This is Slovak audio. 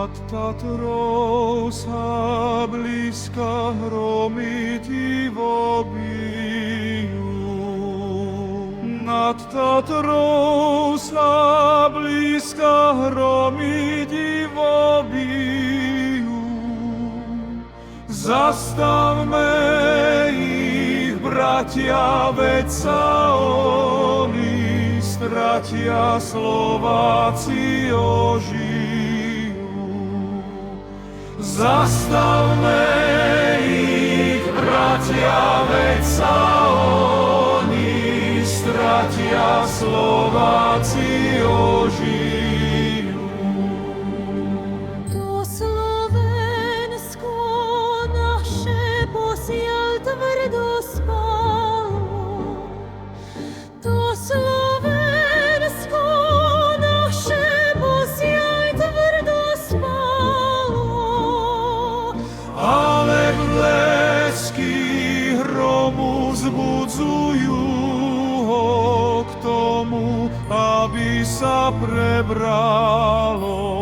Nad Tatrou sa blízka hromy divo bijú. Nad Tatrou sa blízka hromy divo bijú. Zastavme ich, bratia, veď sa oni stratia, Slováci ožijú. Zastavme ich, bratia, veď sa oni stratia, Slováci ožijú. To Slovensko naše posiaľ tvrdo spalo. To Slovensko naše posiaľ tvrdo spalo. Ale blesky hromu zbudzujú ho k tomu, aby sa prebralo.